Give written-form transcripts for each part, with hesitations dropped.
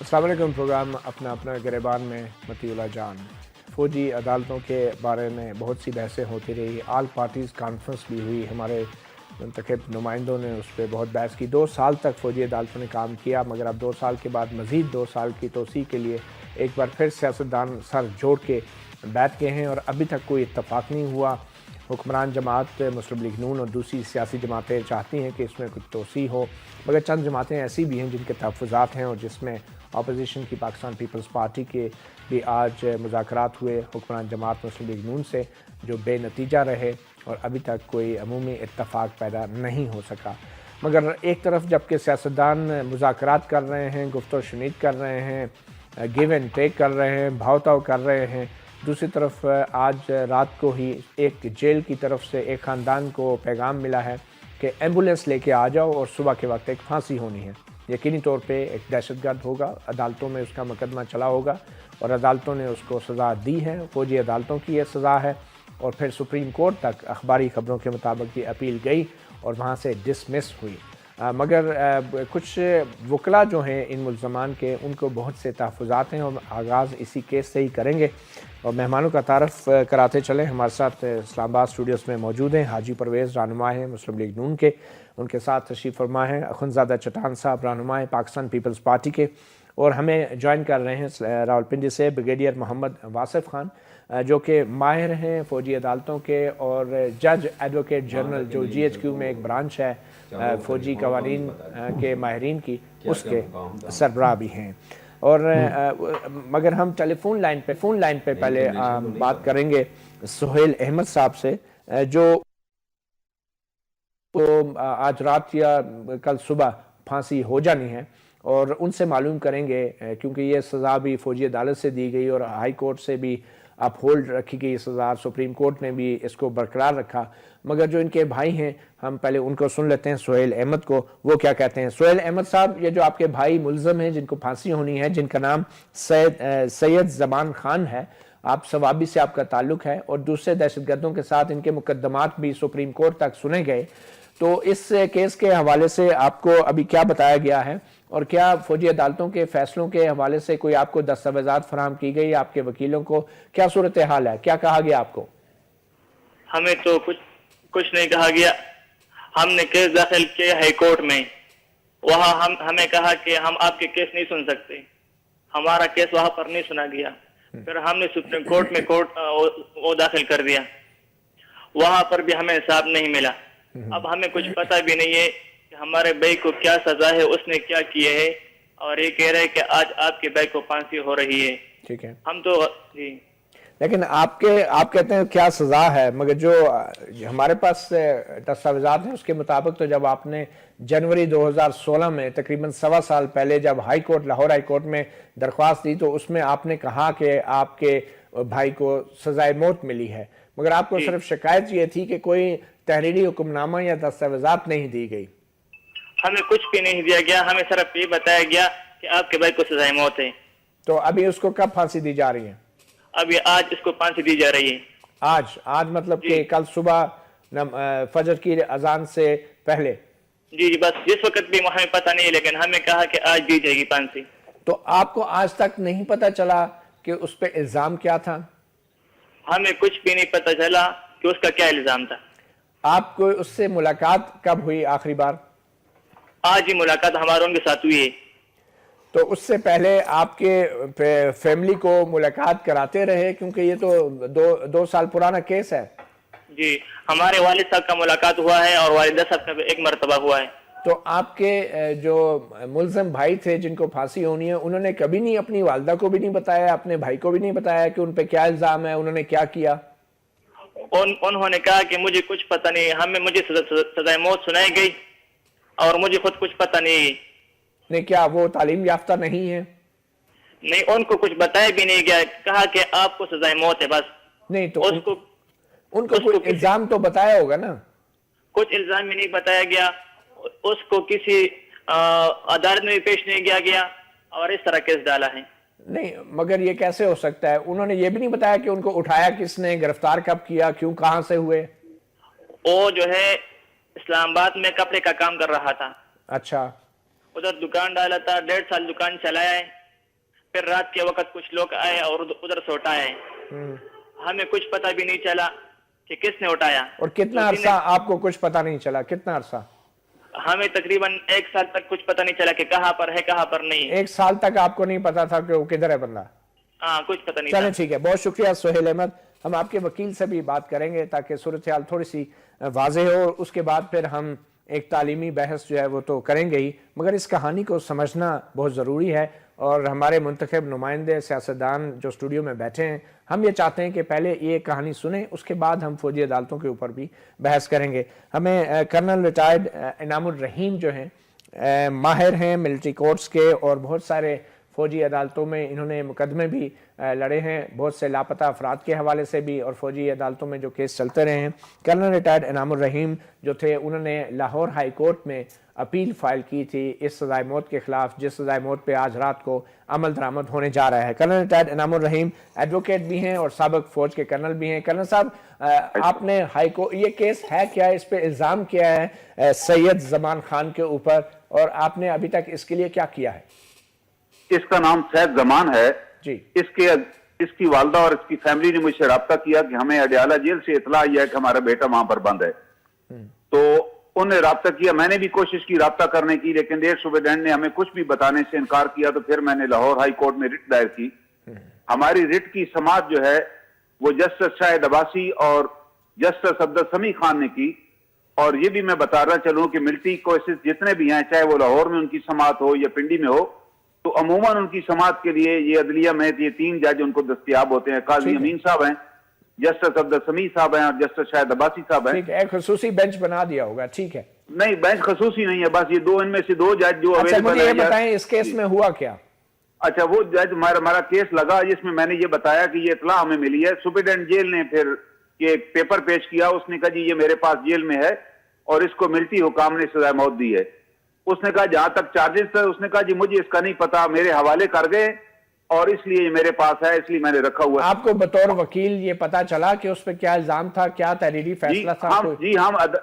السلام علیکم۔ پروگرام اپنا اپنا گریبان میں مطیع اللہ جان۔ فوجی عدالتوں کے بارے میں بہت سی بحثیں ہوتی رہی، آل پارٹیز کانفرنس بھی ہوئی، ہمارے منتخب نمائندوں نے اس پہ بہت بحث کی۔ 2 سال تک فوجی عدالتوں نے کام کیا، مگر اب 2 سال کے بعد مزید 2 سال کی توسیع کے لیے ایک بار پھر سیاستدان سر جوڑ کے بیٹھ گئے ہیں اور ابھی تک کوئی اتفاق نہیں ہوا۔ حکمران جماعت مسلم لیگ نون اور دوسری سیاسی جماعتیں چاہتی ہیں کہ اس میں کچھ توسیع ہو، مگر چند جماعتیں ایسی بھی ہیں جن کے تحفظات ہیں، اور جس میں اپوزیشن کی پاکستان پیپلز پارٹی کے بھی آج مذاکرات ہوئے حکمران جماعت مسلم لیگ نون سے، جو بے نتیجہ رہے اور ابھی تک کوئی عمومی اتفاق پیدا نہیں ہو سکا۔ مگر ایک طرف جبکہ سیاستدان مذاکرات کر رہے ہیں، گفت و شنید کر رہے ہیں، گیو اینڈ ٹیک کر رہے ہیں، بھاؤ تاؤ کر رہے ہیں، دوسری طرف آج رات کو ہی ایک جیل کی طرف سے ایک خاندان کو پیغام ملا ہے کہ ایمبولینس لے کے آ جاؤ اور صبح کے وقت ایک پھانسی ہونی ہے۔ یقینی طور پہ ایک دہشت گرد ہوگا، عدالتوں میں اس کا مقدمہ چلا ہوگا اور عدالتوں نے اس کو سزا دی ہے، فوجی عدالتوں کی یہ سزا ہے، اور پھر سپریم کورٹ تک اخباری خبروں کے مطابق یہ اپیل گئی اور وہاں سے ڈسمس ہوئی۔ مگر کچھ وکلاء جو ہیں ان ملزمان کے، ان کو بہت سے تحفظات ہیں اور آغاز اسی کیس سے ہی کریں گے، اور مہمانوں کا تعارف کراتے چلیں۔ ہمارے ساتھ اسلام آباد اسٹوڈیوز میں موجود ہیں حاجی پرویز، رہنما ہیں مسلم لیگ نون کے، ان کے ساتھ تشریف فرما ہیں اخندزادہ چٹان صاحب، رہنما ہیں پاکستان پیپلز پارٹی کے، اور ہمیں جوائن کر رہے ہیں راولپنڈی سے بریگیڈیئر محمد واصف خان، جو کہ ماہر ہیں فوجی عدالتوں کے اور جج ایڈوکیٹ جنرل، جو جی ایچ کیو میں ایک برانچ ہے فوجی قوانین کے ماہرین کی، اس کے سربراہ بھی ہیں۔ اور مگر ہم ٹیلیفون لائن پہ پہلے بات کریں گے سہیل احمد صاحب سے، جو آج رات یا کل صبح پھانسی ہو جانی ہے، اور ان سے معلوم کریں گے کیونکہ یہ سزا بھی فوجی عدالت سے دی گئی اور ہائی کورٹ سے بھی اپ ہولڈ رکھی گئی سزا، سپریم کورٹ نے بھی اس کو برقرار رکھا، مگر جو ان کے بھائی ہیں ہم پہلے ان کو سن لیتے ہیں، سہیل احمد کو، وہ کیا کہتے ہیں۔ سہیل احمد صاحب، یہ جو آپ کے بھائی ملزم ہیں جن کو پھانسی ہونی ہے، جن کا نام سید زمان خان ہے، آپ ثوابی سے آپ کا تعلق ہے اور دوسرے دہشت گردوں کے ساتھ ان کے مقدمات بھی سپریم کورٹ تک سنے گئے، تو اس کیس کے حوالے سے آپ کو ابھی کیا بتایا گیا ہے، اور کیا فوجی عدالتوں کے فیصلوں کے حوالے سے کوئی آپ کو دستاویزات فراہم کی گئی، آپ کے وکیلوں کو کیا صورتحال ہے، کیا کہا گیا آپ کو؟ ہمیں تو کچھ نہیں کہا گیا۔ ہم نے کیس داخل کیا ہائی کورٹ میں، وہاں ہمیں کہا کہ ہم آپ کے کیس نہیں سن سکتے، ہمارا کیس وہاں پر نہیں سنا گیا۔ پھر ہم نے سپریم کورٹ میں وہ داخل کر دیا، وہاں پر بھی ہمیں حساب نہیں ملا۔ اب ہمیں کچھ پتہ بھی نہیں ہے کہ ہمارے بھائی کو کیا سزا ہے، اس نے کیا کیے ہے، اور یہ کہہ رہے کہ آج آپ کے بھائی کو پھانسی ہو رہی ہے۔ ٹھیک ہے، ہم تو جی، لیکن آپ کہتے ہیں کیا سزا ہے، مگر جو ہمارے پاس دستاویزات ہیں اس کے مطابق تو جب آپ نے جنوری 2016 میں تقریباً 1.25 سال پہلے جب لاہور ہائی کورٹ میں درخواست دی، تو اس میں آپ نے کہا کہ آپ کے بھائی کو سزائے موت ملی ہے، مگر آپ کو صرف شکایت یہ تھی کہ کوئی تحریری حکم نامہ یا دستاویزات نہیں دی گئی۔ ہمیں کچھ بھی نہیں دیا گیا، ہمیں صرف یہ بتایا گیا کہ آپ کے بھائی کو سزائے موت ہے۔ تو ابھی اس کو کب پھانسی دی جا رہی ہے؟ ابھی آج اس کو پھانسی دی جا رہی ہے۔ آج مطلب کہ کل صبح فجر کی اذان سے پہلے؟ جی، بس جس وقت بھی ہمیں پتہ نہیں، لیکن ہمیں کہا کہ آج دی جائے گی پھانسی۔ تو آپ کو آج تک نہیں پتہ چلا کہ اس پہ الزام کیا تھا؟ ہمیں کچھ بھی نہیں پتہ چلا کہ اس کا کیا الزام تھا۔ آپ کو اس سے ملاقات کب ہوئی آخری بار؟ آج ہی ملاقات ہماروں کے ساتھ ہوئی ہے۔ تو اس سے پہلے آپ کے فیملی کو ملاقات کراتے رہے، کیونکہ یہ تو 2 سال پرانا کیس ہے؟ جی، ہمارے والد صاحب کا ملاقات ہوا ہے اور والدہ صاحب کا بھی ایک مرتبہ ہوا ہے۔ تو آپ کے جو ملزم بھائی تھے جن کو پھانسی ہونی ہے، انہوں نے کبھی نہیں اپنی والدہ کو بھی نہیں بتایا، اپنے بھائی کو بھی نہیں بتایا کہ ان پہ کیا الزام ہے، انہوں نے کیا کیا؟ انہوں نے کہا کہ مجھے کچھ پتہ نہیں، مجھے سزائے موت سنائی گئی اور مجھے خود کچھ پتہ نہیں۔ نہیں، کیا وہ تعلیم یافتہ نہیں ہے؟ نہیں، ان کو کچھ بتایا بھی نہیں گیا، کہا کہ آپ کو سزائے موت ہے بس۔ نہیں تو ان کو کوئی الزام تو بتایا ہوگا نا؟ کچھ الزام ہی نہیں بتایا گیا، اس کو کسی عدالت میں بھی پیش نہیں کیا گیا اور اس طرح کیس ڈالا ہے۔ نہیں، مگر یہ کیسے ہو سکتا ہے؟ انہوں نے یہ بھی نہیں بتایا کہ ان کو اٹھایا کس نے، گرفتار کب کیا، کیوں، کہاں سے ہوئے؟ وہ جو ہے اسلام آباد میں کپڑے کا کام کر رہا تھا۔ اچھا، ادھر دکان ڈالا تھا، 1.5 سال دکان چلایا ہے، پھر رات کے وقت کچھ لوگ آئے اور ادھر سے اٹھائے. ہمیں کچھ پتہ بھی نہیں چلا کہ کس نے اٹھایا. اور کتنا عرصہ آپ کو کچھ پتہ نہیں چلا؟ کتنا عرصہ؟ ہمیں تقریباً 1 سال تک کچھ پتہ نہیں چلا کہ کہاں پر ہے کہاں پر نہیں. 1 سال تک آپ کو نہیں پتا تھا کہ وہ کدھر ہے بندہ؟ ہاں کچھ پتہ نہیں. چلیں ٹھیک ہے، بہت شکریہ سہیل احمد. ہم آپ کے وکیل سے بھی بات کریں گے تاکہ صورتحال تھوڑی سی واضح ہو، اس کے بعد پھر ہم ایک تعلیمی بحث جو ہے وہ تو کریں گے ہی، مگر اس کہانی کو سمجھنا بہت ضروری ہے. اور ہمارے منتخب نمائندے سیاستدان جو اسٹوڈیو میں بیٹھے ہیں، ہم یہ چاہتے ہیں کہ پہلے یہ کہانی سنیں، اس کے بعد ہم فوجی عدالتوں کے اوپر بھی بحث کریں گے. ہمیں کرنل ریٹائرڈ انعام الرحیم جو ہیں، ماہر ہیں ملٹری کورٹس کے، اور بہت سارے فوجی عدالتوں میں انہوں نے مقدمے بھی لڑے ہیں، بہت سے لاپتہ افراد کے حوالے سے بھی، اور فوجی عدالتوں میں جو کیس چلتے رہے ہیں. کرنل ریٹائرڈ انعام الرحیم جو تھے، انہوں نے لاہور ہائی کورٹ میں اپیل فائل کی تھی اس سزائے موت کے خلاف، جس سزائے موت پہ آج رات کو عمل درآمد ہونے جا رہا ہے. کرنل ریٹائرڈ انعام الرحیم ایڈوکیٹ بھی ہیں اور سابق فوج کے کرنل بھی ہیں. کرنل صاحب، آپ نے ہائی کورٹ، یہ کیس ہے کیا؟ اس پہ الزام کیا ہے سید زمان خان کے اوپر، اور آپ نے ابھی تک اس کے لیے کیا کیا ہے؟ اس کا نام سید زمان ہے جی. اس کی والدہ اور اس کی فیملی نے مجھ سے رابطہ کیا کہ ہمیں اڈیالہ جیل سے اطلاع آئی ہے کہ ہمارا بیٹا وہاں پر بند ہے. تو انہوں نے رابطہ کیا، میں نے بھی کوشش کی رابطہ کرنے کی، لیکن ایئر سپرنٹینڈنٹ نے ہمیں کچھ بھی بتانے سے انکار کیا. تو پھر میں نے لاہور ہائی کورٹ میں رٹ دائر کی. ہماری رٹ کی سماعت جو ہے وہ جسٹس شاہد عباسی اور جسٹس عبدالسمیع خان نے کی. اور یہ بھی میں بتانا چلوں کہ ملٹری کیسز جتنے بھی ہیں، چاہے وہ لاہور میں ان کی سماعت ہو یا پنڈی میں ہو، تو عموماً ان کی سماعت کے لیے یہ عدلیہ میں یہ 3 جج ان کو دستیاب ہوتے ہیں. قاضی امین صاحب ہیں، جسٹس عبدالسمیع صاحب ہیں، اور جسٹس شاہد عباسی صاحب ہیں. ایک خصوصی بینچ بنا دیا ہوگا. ٹھیک ہے. نہیں، بینچ خصوصی نہیں ہے، بس یہ 2 ان میں سے 2 جج جو اچھا، اویلیبل مجھے یہ ہیں. بتائیں اس کیس میں ہوا کیا؟ اچھا، وہ جج ہمارا کیس لگا جس میں میں نے یہ بتایا کہ یہ اطلاع ہمیں ملی ہے. سپرنٹینڈنٹ جیل نے پھر یہ پیپر پیش کیا. اس نے کہا جی یہ میرے پاس جیل میں ہے اور اس کو ملٹری حکام نے سزائے موت دی ہے. اس نے کہا جہاں تک چارجز تھے، اس نے کہا جی مجھے اس کا نہیں پتا، میرے حوالے کر گئے اور اس لیے یہ میرے پاس ہے، اس لیے میں نے رکھا ہوا ہے. آپ کو بطور وکیل یہ پتا چلا کہ اس پہ کیا الزام تھا، کیا تحریری فیصلہ تھا؟ جی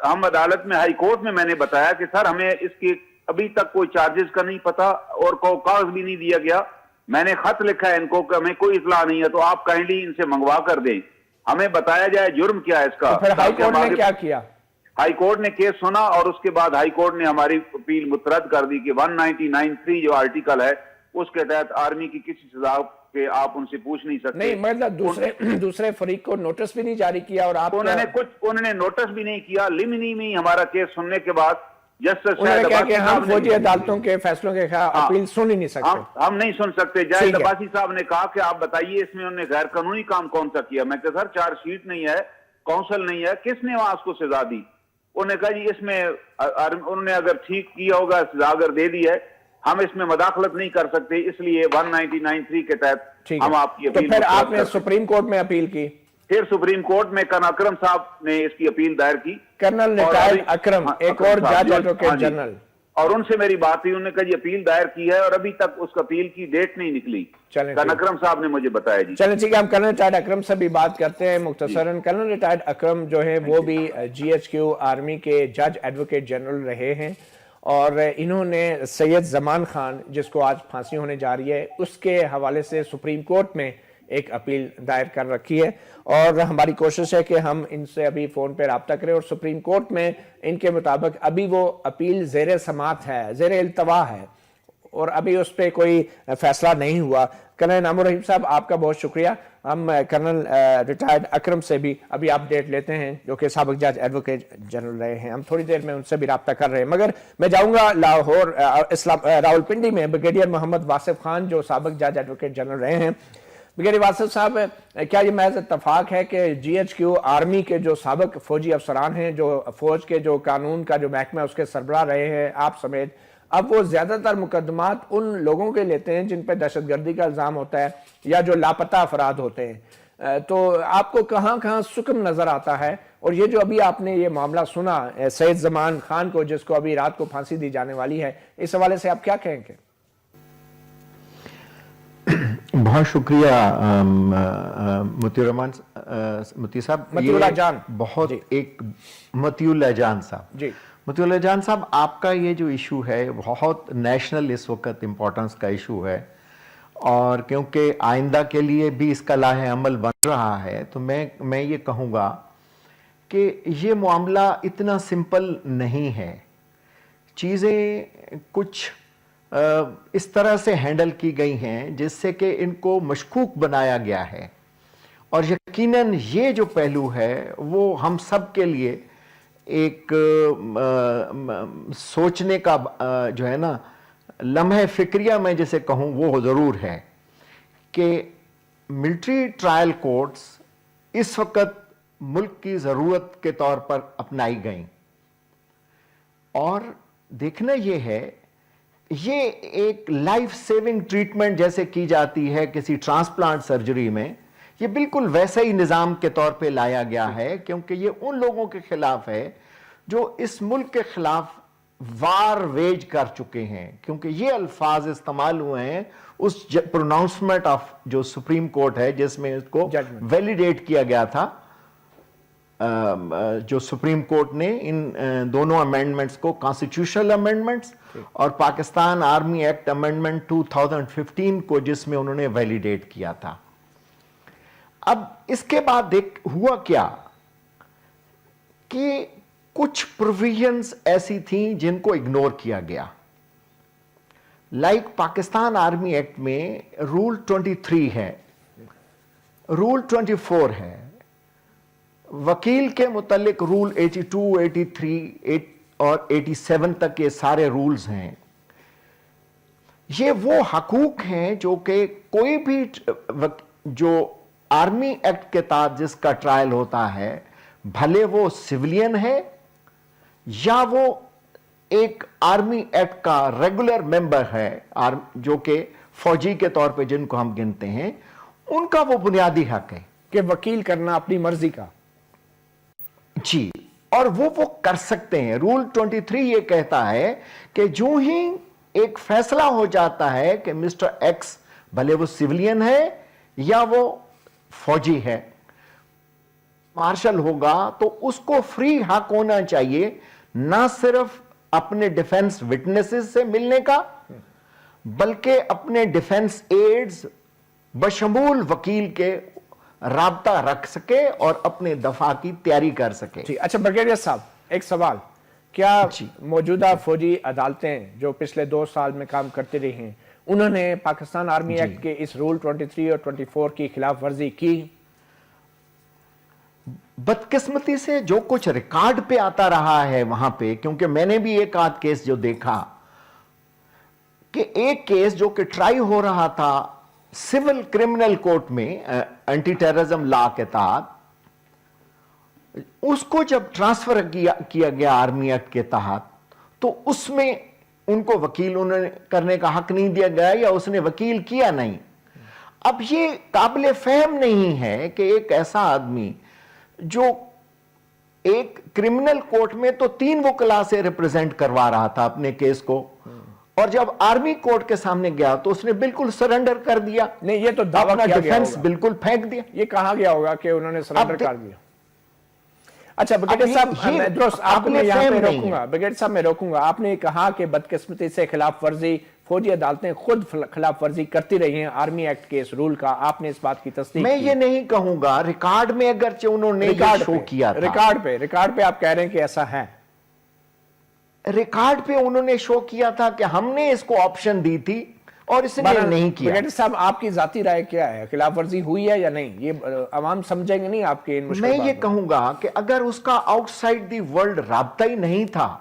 ہم عدالت میں ہائی کورٹ میں نے بتایا کہ سر ہمیں اس کی ابھی تک کوئی چارجز کا نہیں پتا اور کوئی کاغذ بھی نہیں دیا گیا. میں نے خط لکھا ہے ان کو کہ ہمیں کوئی اطلاع نہیں ہے، تو آپ کائنڈلی ان سے منگوا کر دیں، ہمیں بتایا جائے جرم کیا ہے اس کا. پھر ہائی کورٹ نے کیا کیا؟ ہائی کورٹ نے کیس سنا اور اس کے بعد ہائی کورٹ نے ہماری اپیل مسترد کر دی کہ 199(3) جو آرٹیکل ہے اس کے تحت آرمی کی کسی سزا پہ آپ ان سے پوچھ نہیں سکتے. نہیں، مطلب دوسرے فریق کو نوٹس بھی نہیں جاری کیا، اور آپ انہوں نے نوٹس بھی نہیں کیا. لمنی میں ہمارا کیس سننے کے بعد جسٹس انہوں نے کہا کہ ہم فوجی عدالتوں کے فیصلوں کے خلاف اپیل سن ہی نہیں سکتے. ہم نہیں سن سکتے. جاہد عباسی صاحب نے کہا کہ آپ بتائیے اس میں انہوں نے غیر قانونی کام کون سا کیا. میں کہا سر چارج شیٹ نہیں ہے، کونسل نہیں ہے، کس نے وہاں اس کو سزا دی؟ انہوں نے کہا جی اس میں انہوں نے اگر ٹھیک کیا ہوگا، سزا اگر دے دی ہے، ہم اس میں مداخلت نہیں کر سکتے، اس لیے 199(3) کے تحت ہم آپ کی اپیل. تو پھر آپ نے سپریم کورٹ میں اپیل کی؟ پھر سپریم کورٹ میں کرنل اکرم صاحب نے اس کی اپیل دائر کی. کرنل ریٹائرڈ اکرم، ایک اور جج ایڈوکیٹ جنرل، اور ان سے میری بات ہوئی. انہوں نے کہا جی اپیل دائر کی ہے اور ابھی تک اس کا اپیل کی ڈیٹ نہیں نکلی. کرنل اکرم صاحب نے مجھے بتایا. جی چلیں ٹھیک ہے، ہم کرنل ریٹائرڈ اکرم سے بھی بات کرتے ہیں مختصراً. کرنل ریٹائرڈ اکرم جو ہیں وہ بھی GHQ آرمی کے جج ایڈوکیٹ جنرل رہے ہیں، اور انہوں نے سید زمان خان جس کو آج پھانسی ہونے جا رہی ہے اس کے حوالے سے سپریم کورٹ میں ایک اپیل دائر کر رکھی ہے. اور ہماری کوشش ہے کہ ہم ان سے ابھی فون پہ رابطہ کریں، اور سپریم کورٹ میں ان کے مطابق ابھی وہ اپیل زیر سماعت ہے، زیر التوا ہے، اور ابھی اس پہ کوئی فیصلہ نہیں ہوا. کرنل انعام الرحیم صاحب، آپ کا بہت شکریہ. ہم کرنل ریٹائرڈ اکرم سے بھی ابھی اپڈیٹ لیتے ہیں جو کہ سابق جج ایڈوکیٹ جنرل رہے ہیں. ہم تھوڑی دیر میں ان سے بھی رابطہ کر رہے ہیں، مگر میں جاؤں گا لاہور راولپنڈی میں بریگیڈیئر محمد واصف خان جو سابق جج ایڈوکیٹ جنرل رہے ہیں. بریگیڈیئر واصف صاحب، کیا یہ محض اتفاق ہے کہ GHQ آرمی کے جو سابق فوجی افسران ہیں، جو فوج کے جو قانون کا جو محکمہ ہے اس کے سربراہ رہے ہیں آپ سمیت، اب وہ زیادہ تر مقدمات ان لوگوں کے لیتے ہیں جن پہ دہشت گردی کا الزام ہوتا ہے یا جو لاپتہ افراد ہوتے ہیں؟ تو آپ کو کہاں کہاں سکم نظر آتا ہے؟ اور یہ جو ابھی آپ نے یہ معاملہ سنا سید زمان خان کو، جس کو ابھی رات کو پھانسی دی جانے والی ہے، اس حوالے سے آپ کیا کہیں گے؟ بہت شکریہ مطیع الرحمان مطیع صاحب. مطیع اللہ جان، بہت ایک مطیع اللہ جان صاحب. جی مطیع اللہ جان صاحب، آپ کا یہ جو ایشو ہے بہت نیشنل اس وقت امپورٹنس کا ایشو ہے، اور کیونکہ آئندہ کے لیے بھی اس کا لاہ عمل بن رہا ہے تو میں یہ کہوں گا کہ یہ معاملہ اتنا سمپل نہیں ہے. چیزیں کچھ اس طرح سے ہینڈل کی گئی ہیں جس سے کہ ان کو مشکوک بنایا گیا ہے, اور یقیناً یہ جو پہلو ہے وہ ہم سب کے لیے ایک سوچنے کا جو ہے نا لمحہ فکریہ میں جسے کہوں وہ ضرور ہے کہ ملٹری ٹرائل کورٹس اس وقت ملک کی ضرورت کے طور پر اپنائی گئیں, اور دیکھنا یہ ہے یہ ایک لائف سیونگ ٹریٹمنٹ جیسے کی جاتی ہے کسی ٹرانسپلانٹ سرجری میں, یہ بالکل ویسا ہی نظام کے طور پہ لایا گیا ہے, کیونکہ یہ ان لوگوں کے خلاف ہے جو اس ملک کے خلاف وار ویج کر چکے ہیں, کیونکہ یہ الفاظ استعمال ہوئے ہیں اس پروناؤنسمنٹ آف جو سپریم کورٹ ہے جس میں اس کو ویلیڈیٹ کیا گیا تھا, جو سپریم کورٹ نے ان دونوں امینڈمنٹس کو کانسٹیٹیوشنل امینڈمنٹس اور پاکستان آرمی ایکٹ امینڈمنٹ 2015 کو جس میں انہوں نے ویلیڈیٹ کیا تھا. اب اس کے بعد ہوا کیا کہ کچھ پروویژنز ایسی تھیں جن کو اگنور کیا گیا, لائک پاکستان آرمی ایکٹ میں رول 23 ہے, رول 24 ہے, وکیل کے متعلق رول 82, 83 اور 87 تک کے سارے رولز ہیں. یہ وہ حقوق ہیں جو کہ کوئی بھی جو آرمی ایکٹ کے تحت جس کا ٹرائل ہوتا ہے, بھلے وہ سویلین ہے یا وہ ایک آرمی ایکٹ کا ریگولر ممبر ہے جو کہ فوجی کے طور پہ جن کو ہم گنتے ہیں, ان کا وہ بنیادی حق ہے کہ وکیل کرنا اپنی مرضی کا. جی, اور وہ کر سکتے ہیں. رول 23 یہ کہتا ہے کہ جو ہی ایک فیصلہ ہو جاتا ہے کہ مسٹر ایکس بھلے وہ سویلین ہے یا وہ فوجی ہے, مارشل ہوگا تو اس کو فری حق ہونا چاہیے نہ صرف اپنے ڈیفنس وٹنسز سے ملنے کا بلکہ اپنے ڈیفنس ایڈز بشمول وکیل کے رابطہ رکھ سکے اور اپنے دفاع کی تیاری کر سکے. جی اچھا بریگیڈیئر صاحب ایک سوال, کیا موجودہ فوجی عدالتیں جو پچھلے 2 سال میں کام کرتے رہی ہیں انہوں نے پاکستان آرمی ایکٹ کے اس رول 23 اور 24 کی خلاف ورزی کی؟ بدقسمتی سے جو کچھ ریکارڈ پہ آتا رہا ہے وہاں پہ, کیونکہ میں نے بھی ایک آدھ کیس جو دیکھا کہ ایک کیس جو کہ ٹرائی ہو رہا تھا سول کرمنل کورٹ میں اینٹی ٹیررزم لا کے تحت, اس کو جب ٹرانسفر کیا گیا آرمی ایکٹ کے تحت تو اس میں ان کو وکیل کرنے کا حق نہیں دیا گیا یا اس نے وکیل کیا نہیں. اب یہ قابل فہم نہیں ہے کہ ایک ایسا آدمی جو ایک کرمنل کورٹ میں تو 3 وکلا سے ریپرزینٹ کروا رہا تھا اپنے کیس کو, اور جب آرمی کورٹ کے سامنے گیا تو اس نے بالکل سرنڈر کر دیا. نہیں یہ تو دعویٰ کیا گیا ڈیفنس بالکل پھینک دیا. یہ کہا گیا ہوگا کہ انہوں نے سرنڈر کر دیا. اچھا بریگیڈیئر صاحب میں درست آپ کو میں یہاں پہ روکوں گا, بریگیڈیئر صاحب میں روکوں گا. آپ نے کہا کہ بدقسمتی سے خلاف ورزی فوجی عدالتیں خود خلاف ورزی کرتی رہی ہیں آرمی ایکٹ کے اس رول کا, آپ نے اس بات کی تصدیق کی. میں یہ نہیں کہوں گا, ریکارڈ میں اگرچہ انہوں نے شو کیا تھا, ریکارڈ پہ آپ کہہ رہے ہیں کہ ایسا ہے, ریکارڈ پہ انہوں نے شو کیا تھا کہ ہم نے اس کو آپشن دی تھی اور اس نے نہیں کیا. بریگیڈیئر صاحب آپ کی ذاتی رائے کیا ہے, خلاف ورزی ہوئی ہے یا نہیں؟ یہ عوام سمجھیں گے نہیں آپ کے ان مشکل. میں یہ کہوں گا کہ اگر اس کا آؤٹ سائڈ دی ورلڈ رابطہ ہی نہیں تھا,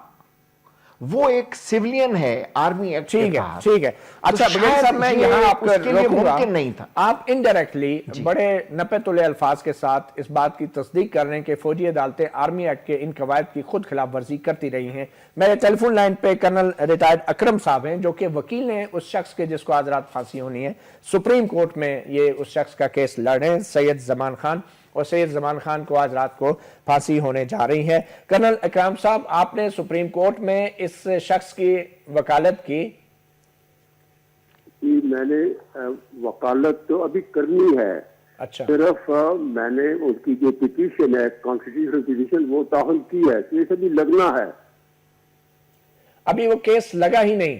وہ ایک سیولین ہے آرمی ایکٹ کے تحت, ٹھیک ہے. اچھا بریگیڈیئر صاحب میں یہاں آپ کو روکوں گا. نہیں تھا. آپ انڈائریکٹلی بڑے نپے تلے الفاظ کے ساتھ اس بات کی تصدیق کر رہے ہیں کہ فوجی عدالتیں آرمی ایکٹ کے ان قواعد کی خود خلاف ورزی کرتی رہی ہیں. میرے ٹیلی فون لائن پہ کرنل ریٹائرڈ اکرم صاحب ہیں جو کہ وکیل ہیں اس شخص کے جس کو آج رات پھانسی ہونی ہے. سپریم کورٹ میں یہ اس شخص کا کیس لڑ رہے ہیں, سید زمان خان, اور سید زمان خان کو آج رات کو پھانسی ہونے جا رہی ہے. کرنل اکرم صاحب آپ نے سپریم کورٹ میں اس شخص کی وکالت کی؟ میں نے وکالت تو ابھی کرنی ہے. اچھا, صرف میں نے اس کی جو پٹیشن ہے کانسٹیٹیوشنل پٹیشن وہ داخل کی ہے, کیس ابھی لگنا ہے. ابھی وہ کیس لگا ہی نہیں؟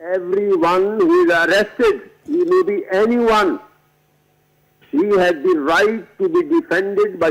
Everyone who is arrested, he may be anyone, he has the right to be defended by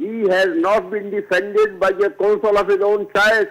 he has not been defended by a counsel of his own choice।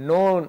9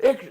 1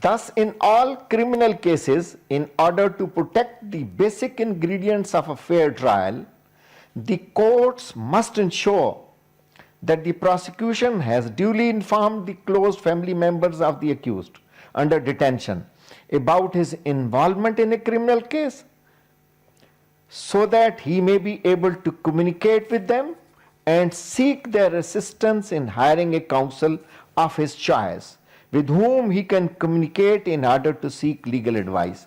thus in all criminal cases, in order to protect the basic ingredients of a fair trial, the courts must ensure that the prosecution has duly informed the close family members of the accused under detention about his involvement in a criminal case, so that he may be able to communicate with them and seek their assistance in hiring a counsel of his choice with whom he can communicate in order to seek legal advice.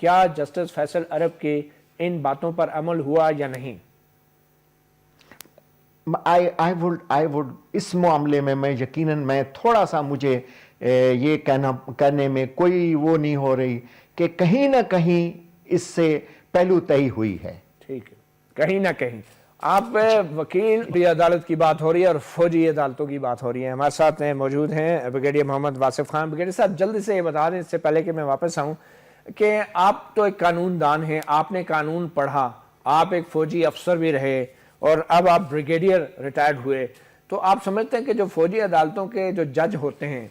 کیا justice Faisal عرب کی ان باتوں پر عمل ہوا یا نہیں؟ I would اس معاملے میں یقیناً میں تھوڑا سا مجھے یہ کہنے میں کوئی وہ نہیں ہو رہی کہ کہیں نہ کہیں اس سے پہلو طئی ہوئی ہے. ٹھیک ہے، کہیں نہ کہیں. آپ وکیل بھی عدالت کی بات ہو رہی ہے اور فوجی عدالتوں کی بات ہو رہی ہے. ہمارے ساتھ موجود ہیں بریگیڈیئر محمد واصف خان. بریگیڈیئر صاحب جلدی سے یہ بتا دیں اس سے پہلے کہ میں واپس آؤں کہ آپ تو ایک قانون دان ہیں، آپ نے قانون پڑھا، آپ ایک فوجی افسر بھی رہے اور اب آپ بریگیڈیئر ریٹائرڈ ہوئے، تو آپ سمجھتے ہیں کہ جو فوجی عدالتوں کے جو جج ہوتے ہیں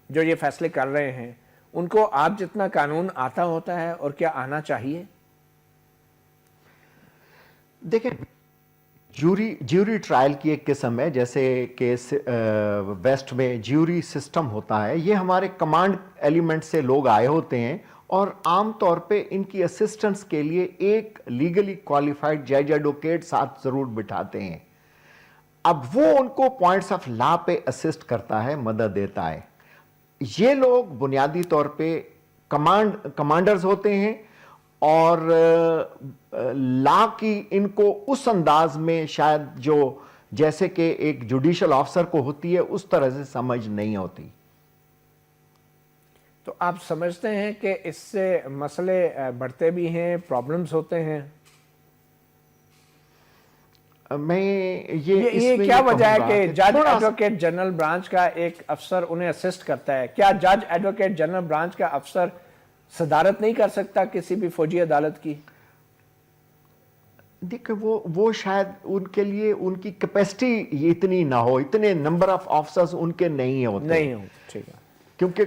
جو یہ فیصلے کر رہے ہیں ان کو آپ جتنا قانون آتا ہوتا ہے اور کیا آنا چاہیے؟ دیکھیں جیوری ٹرائل کی ایک قسم ہے، جیسے کہ ویسٹ میں جیوری سسٹم ہوتا ہے. یہ ہمارے کمانڈ ایلیمنٹ سے لوگ آئے ہوتے ہیں اور عام طور پہ ان کی اسسٹنس کے لیے ایک لیگلی کوالیفائڈ جج ایڈوکیٹ ساتھ ضرور بٹھاتے ہیں. اب وہ ان کو پوائنٹس آف لا پہ اسسٹ کرتا ہے، مدد دیتا ہے. یہ لوگ بنیادی طور پہ کمانڈرز ہوتے ہیں اور لا کی ان کو اس انداز میں شاید جو جیسے کہ ایک جوڈیشل آفسر کو ہوتی ہے اس طرح سے سمجھ نہیں ہوتی. تو آپ سمجھتے ہیں کہ اس سے مسئلے بڑھتے بھی ہیں، پرابلمز ہوتے ہیں؟ میں یہ کیا وجہ ہے کہ جج ایڈوکیٹ جنرل برانچ کا ایک افسر انہیں اسسٹ کرتا ہے؟ کیا جج ایڈوکیٹ جنرل برانچ کا افسر صدارت نہیں کر سکتا کسی بھی فوجی عدالت کی؟ دیکھیں وہ شاید ان کے لیے ان کی کیپیسٹی اتنی نہ ہو، اتنے نمبر آف آفسرز ان کے نہیں ہوتے، ٹھیک ہے، کیونکہ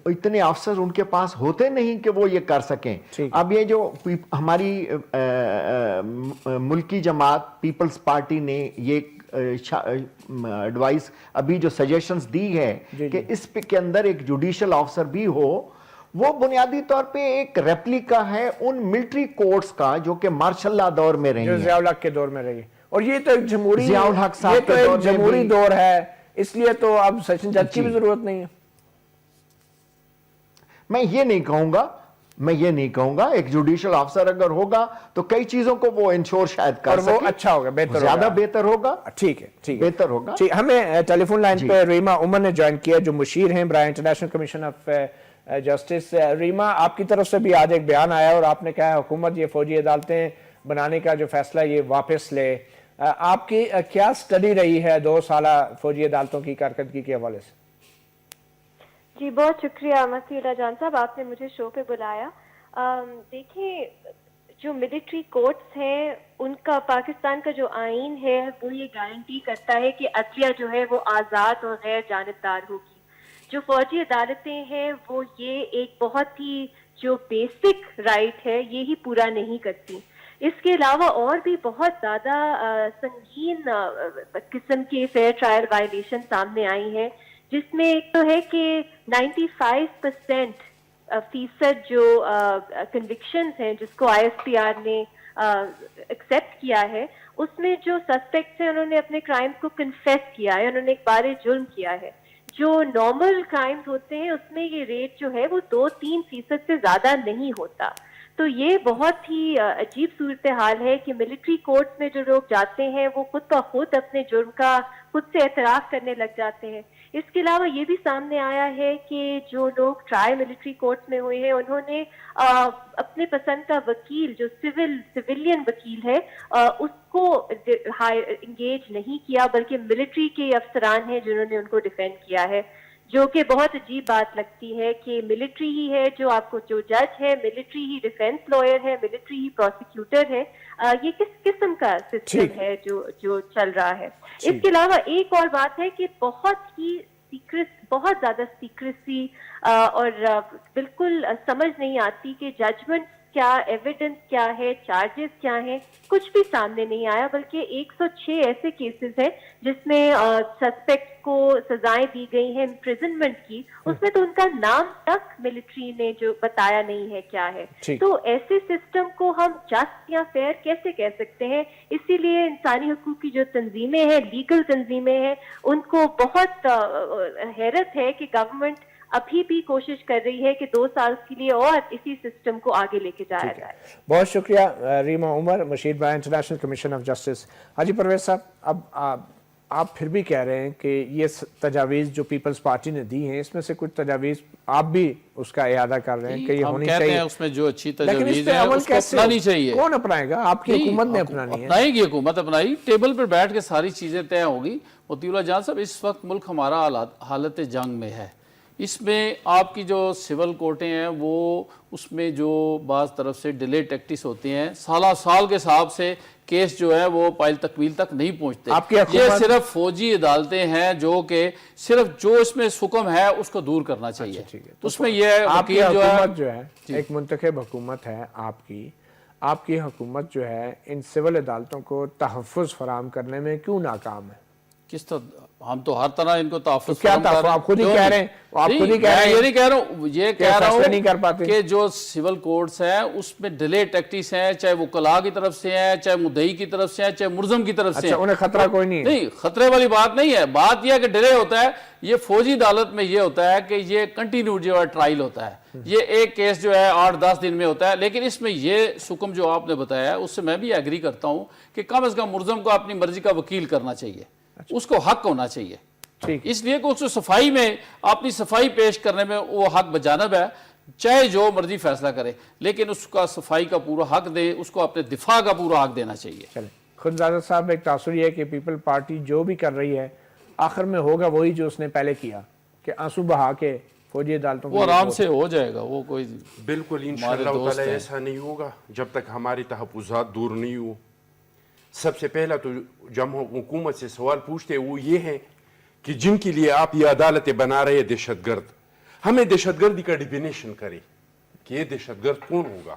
اتنے آفسر ان کے پاس ہوتے نہیں کہ وہ یہ کر سکیں. اب یہ جو ہماری ملکی جماعت پیپلز پارٹی نے یہ ایڈوائس ابھی جو سجیشنز دی ہے کہ اس پہ کے اندر ایک جوڈیشل آفسر بھی ہو، وہ بنیادی طور پہ ایک ریپلیکا ہے ان ملٹری کورٹس کا جو کہ مارشل لا دور میں رہی ہیں، ضیاء الحق کے دور میں رہی. اور یہ تو ایک جمہوری دور ہے، اس لیے تو اب سیشن جج کی بھی ضرورت نہیں ہے. میں یہ نہیں کہوں گا ایک جوڈیشل آفسر اگر ہوگا تو کئی چیزوں کو وہ انشور شاید کر سکے، اور وہ اچھا ہوگا، بہتر ہوگا، زیادہ بہتر ہوگا. ٹھیک ہے، بہتر ہوگا. ہمیں ٹیلی فون لائن پہ ریما عمر نے جوائن کیا جو مشیر ہیں برائے international commission of justice. Reema, آپ کی طرف سے بھی آج ایک بیان آیا اور آپ نے کہا ہے حکومت یہ فوجی عدالتیں بنانے کا جو فیصلہ یہ واپس لے. آپ کی کیا سٹڈی رہی ہے 2 سالہ فوجی عدالتوں کی کارکردگی کے حوالے سے؟ جی بہت شکریہ مسیح اللہ جان صاحب، آپ نے مجھے شو پہ بلایا. دیکھیں جو ملٹری کورٹس ہیں ان کا پاکستان کا جو آئین ہے وہ یہ گارنٹی کرتا ہے کہ عدلیہ جو ہے وہ آزاد اور غیر جانبدار ہوگی. جو فوجی عدالتیں ہیں وہ یہ ایک بہت ہی جو بیسک رائٹ ہے یہی پورا نہیں کرتی. اس کے علاوہ اور بھی بہت زیادہ سنگین قسم کے فیئر ٹرائل وائلیشن سامنے آئی ہیں، جس میں ایک تو ہے کہ 95% جو کنوکشنز ہیں جس کو ISPR نے ایکسیپٹ کیا ہے، اس میں جو سسپیکٹس ہیں انہوں نے اپنے کرائمز کو کنفیس کیا ہے، انہوں نے ایک بار جرم کیا ہے. جو نارمل کرائمز ہوتے ہیں اس میں یہ ریٹ جو ہے وہ 2-3% سے زیادہ نہیں ہوتا. تو یہ بہت ہی عجیب صورتحال ہے کہ ملٹری کورٹس میں جو لوگ جاتے ہیں وہ خود بخود اپنے جرم کا خود سے اعتراف کرنے لگ جاتے ہیں. اس کے علاوہ یہ بھی سامنے آیا ہے کہ جو لوگ ٹرائی ملٹری کورٹس میں ہوئے ہیں انہوں نے اپنے پسند کا وکیل جو سویلین وکیل ہے اس کو انگیج نہیں کیا، بلکہ ملٹری کے افسران ہیں جنہوں نے ان کو ڈیفینڈ کیا ہے، جو کہ بہت عجیب بات لگتی ہے کہ ملٹری ہی ہے جو آپ کو جو جج ہے، ملٹری ہی ڈیفینس لائر ہے، ملٹری ہی پروسیکیوٹر ہے. یہ کس قسم کا سسٹم ہے جو چل رہا ہے. اس کے علاوہ ایک اور بات ہے کہ بہت زیادہ سیکریسی اور بالکل سمجھ نہیں آتی کہ ججمنٹ کیا، ایویڈنس کیا ہے، چارجز کیا ہیں، کچھ بھی سامنے نہیں آیا. بلکہ 106 ایسے کیسز ہیں جس میں سسپیکٹ کو سزائیں دی گئی ہیں امپریزنمنٹ کی، اس میں تو ان کا نام تک ملٹری نے جو بتایا نہیں ہے کیا ہے. تو ایسے سسٹم کو ہم جسٹ یا فیئر کیسے کہہ سکتے ہیں؟ اسی لیے انسانی حقوق کی جو تنظیمیں ہیں، لیگل تنظیمیں ہیں، ان کو بہت حیرت ہے کہ گورنمنٹ ابھی بھی کوشش کر رہی ہے کہ 2 سال کے لیے اور اسی سسٹم کو آگے لے کے جایا جائے. بہت شکریہ ریما عمر, مشیر بھائی, انٹرنیشنل کمیشن آف جسٹس. حاجی پرویز صاحب, اب آپ پھر بھی کہہ رہے ہیں کہ یہ تجاویز جو پیپلز پارٹی نے دی ہیں, اس میں سے کچھ تجاویز آپ بھی اس کا اعادہ کر رہے ہیں کہ یہ ہونی چاہیے. ہم کہتے ہیں اس میں جو اچھی لیکن اس تجاویز پہ ہیں عمل اس کو کیسے, اپنانی چاہیے. کون اپنائے گا؟ آپ کی حکومت نے اپنانی ہے. اپنائے گی حکومت, اپنائی, ٹیبل پر بیٹھ کے ساری چیزیں طے ہوگی. مطیع اللہ جان صاحب, اس وقت ملک ہمارا حالت جنگ میں ہے. اس میں آپ کی جو سول کورٹیں ہیں وہ اس میں جو بعض طرف سے ڈیلے ٹیکٹس ہوتے ہیں, سال کے حساب سے کیس جو ہے وہ پائل تکمیل تک نہیں پہنچتے. یہ صرف فوجی عدالتیں ہیں جو کہ صرف جو اس میں حکم ہے اس کو دور کرنا چاہیے. اس میں یہ آپ کی حکومت جو ہے ایک منتخب حکومت ہے, آپ کی حکومت جو ہے ان سول عدالتوں کو تحفظ فراہم کرنے میں کیوں ناکام ہے؟ کس طرح؟ ہم تو ہر طرح ان کو تحفظ کیا تحفظ آپ خود ہی کہہ رہے ہیں, آپ خود ہی کہہ رہے ہیں, یہ نہیں کہہ رہا ہوں, یہ کہہ رہا ہوں کہ جو سول کورٹس ہیں اس میں ڈیلے ٹیکٹس ہیں, چاہے وہ وکلاء کی طرف سے ہیں, چاہے مدعی کی طرف سے ہیں, چاہے ملزم کی طرف سے ہیں. انہیں خطرہ کوئی نہیں ہے؟ نہیں, خطرے والی بات نہیں ہے. بات یہ ہے کہ ڈیلے ہوتا ہے. یہ فوجی عدالت میں یہ ہوتا ہے کہ یہ کنٹینیو جو ہے ٹرائل ہوتا ہے, یہ ایک کیس جو ہے 8-10 دن میں ہوتا ہے. لیکن اس میں یہ حکم جو آپ نے بتایا ہے اس سے میں بھی ایگری کرتا ہوں کہ کم از کم ملزم کو اپنی مرضی کا وکیل کرنا چاہیے, اس کو حق ہونا چاہیے. اس لیے کہ اس کو صفائی میں اپنی صفائی پیش کرنے میں وہ حق بجانب ہے, چاہے جو مرضی فیصلہ کرے, لیکن اس کا صفائی کا پورا حق دے, اس کو اپنے دفاع کا پورا حق دینا چاہیے. چلیں, خنزادہ صاحب, ایک تاثر یہ ہے کہ پیپل پارٹی جو بھی کر رہی ہے آخر میں ہوگا وہی جو اس نے پہلے کیا, کہ آنسو بہا کے فوجی عدالتوں وہ آرام سے ہو جائے گا. وہ کوئی بالکل انشاءاللہ تعالی ایسا نہیں ہوگا جب تک ہماری تحفظات دور نہیں ہو. سب سے پہلا تو جب ہم حکومت سے سوال پوچھتے ہیں وہ یہ ہے کہ جن کے لیے آپ یہ عدالتیں بنا رہے ہیں دہشت گرد, ہمیں دہشت گردی کا ڈیفینیشن کرے کہ یہ دہشت گرد کون ہوگا.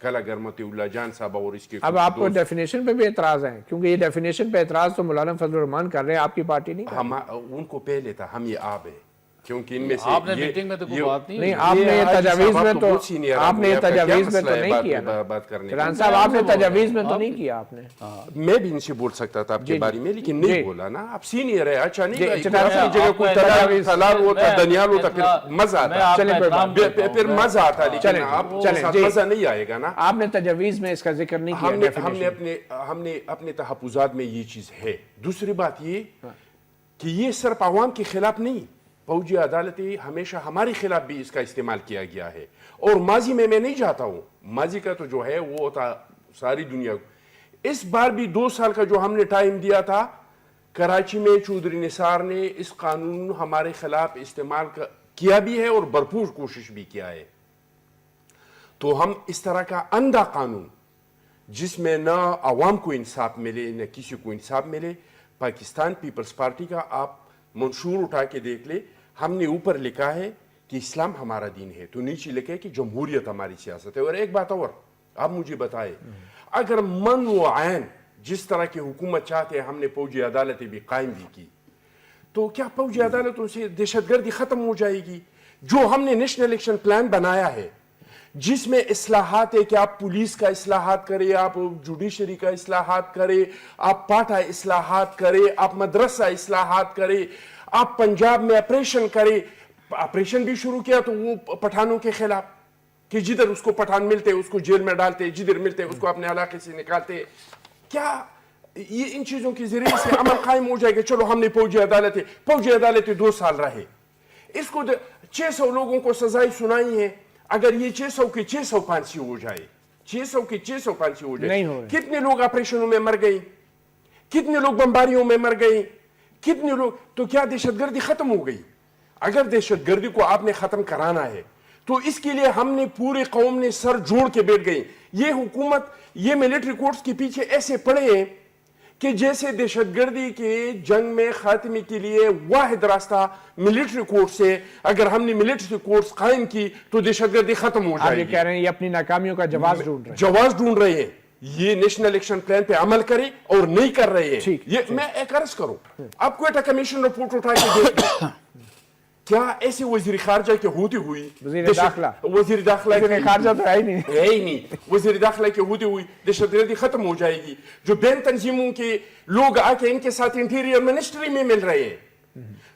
کل اگر مطیع اللہ جان صاحب اور اس کے اب آپ کو ڈیفینیشن پہ بھی اعتراض ہے, کیونکہ یہ ڈیفینیشن پہ اعتراض تو مولانا فضل الرحمان کر رہے ہیں, آپ کی پارٹی نہیں کر رہی. ان کو پہلے تھا, ہم یہ آپ ہیں, کیونکہ ان میں سے آپ نے میٹنگ میں تو کوئی بات نہیں, آپ نے یہ تجاویز میں تو آپ نے یہ تجاویز میں تو نہیں کیا نا فرحان صاحب, آپ نے تجاویز میں تو نہیں کیا. آپ نے, میں بھی ان سے بول سکتا تھا آپ کے بارے میں, لیکن نہیں بولا نا. آپ سینئر ہے, اچھا نہیں, اپنی جگہ کوئی تلال ہوتا, دنیال ہوتا, پھر مزہ آتا, پھر مزہ آتا, لیکن آپ مزہ نہیں آئے گا نا. آپ نے تجاویز میں اس کا ذکر نہیں کیا. ہم نے اپنے تحفظات میں یہ چیز ہے. دوسری بات یہ کہ یہ صرف عوام کے خلاف نہیں, فوجی عدالتیں ہمیشہ ہمارے خلاف بھی اس کا استعمال کیا گیا ہے. اور ماضی میں نہیں جاتا ہوں, ماضی کا تو جو ہے وہ تھا ساری دنیا کو. اس بار بھی 2 سال کا جو ہم نے ٹائم دیا تھا, کراچی میں چودھری نثار نے اس قانون ہمارے خلاف استعمال کیا بھی ہے اور بھرپور کوشش بھی کیا ہے. تو ہم اس طرح کا اندھا قانون جس میں نہ عوام کو انصاف ملے نہ کسی کو انصاف ملے, پاکستان پیپلز پارٹی کا آپ منشور اٹھا کے دیکھ لے, ہم نے اوپر لکھا ہے کہ اسلام ہمارا دین ہے, تو نیچے لکھا ہے کہ جمہوریت ہماری سیاست ہے. اور ایک بات اور, آپ مجھے بتائیں, اگر من و عین جس طرح کی حکومت چاہتے ہیں, ہم نے فوجی عدالتیں بھی قائم بھی کی, تو کیا فوجی عدالتوں سے دہشت گردی ختم ہو جائے گی؟ جو ہم نے نیشنل الیکشن پلان بنایا ہے جس میں اصلاحات ہے کہ آپ پولیس کا اصلاحات کرے, آپ جوڈیشری کا اصلاحات کرے, آپ پاٹھا اصلاحات کرے, آپ مدرسہ اصلاحات کرے, آپ پنجاب میں آپریشن کرے. آپریشن بھی شروع کیا تو وہ پٹھانوں کے خلاف, کہ جدھر اس کو پٹھان ملتے اس کو جیل میں ڈالتے, جدھر ملتے اس کو اپنے علاقے سے نکالتے. کیا یہ ان چیزوں کے ذریعے سے عمل قائم ہو جائے گا؟ چلو ہم نے فوجی عدالتیں 2 سال رہے, اس کو 600 لوگوں کو سزائیں سنائی ہیں. اگر یہ 600 کی 600 پھانسی ہو جائے, 600 کی 600 پھانسی ہو جائے, کتنے لوگ آپریشنوں میں مر گئے, کتنے لوگ بمباریوں میں مر گئے, کتنے لوگ, تو کیا دہشت گردی ختم ہو گئی؟ اگر دہشت گردی کو آپ نے ختم کرانا ہے تو اس کے لیے ہم نے پورے قوم نے سر جوڑ کے بیٹھ گئی. یہ حکومت یہ ملٹری کورٹس کے پیچھے ایسے پڑے ہیں کہ جیسے دہشت گردی کے جنگ میں خاتمے کے لیے واحد راستہ ملٹری کورٹ سے, اگر ہم نے ملٹری کورٹس قائم کی تو دہشت گردی ختم ہو جائے گی. آپ یہ کہہ رہے ہیں یہ اپنی ناکامیوں کا جواز ڈھونڈ رہے ہیں. یہ نیشنل الیکشن پلان پہ عمل کرے اور نہیں کر رہے ہیں. یہ میں ایک عرض کروں, آپ کوئٹہ کمیشن رپورٹ اٹھا کے دیکھ لیں, کیا ایسے وزیر خارجہ کے ہوتے ہوئی وزیر داخلہ خارجہ تو ہے ہی نہیں, وزیر داخلہ کے ہوتے ہوئی دہشت گردی ختم ہو جائے گی؟ جو بین تنظیموں کے لوگ آ کے ان کے ساتھ انٹیریئر منسٹری میں مل رہے ہیں,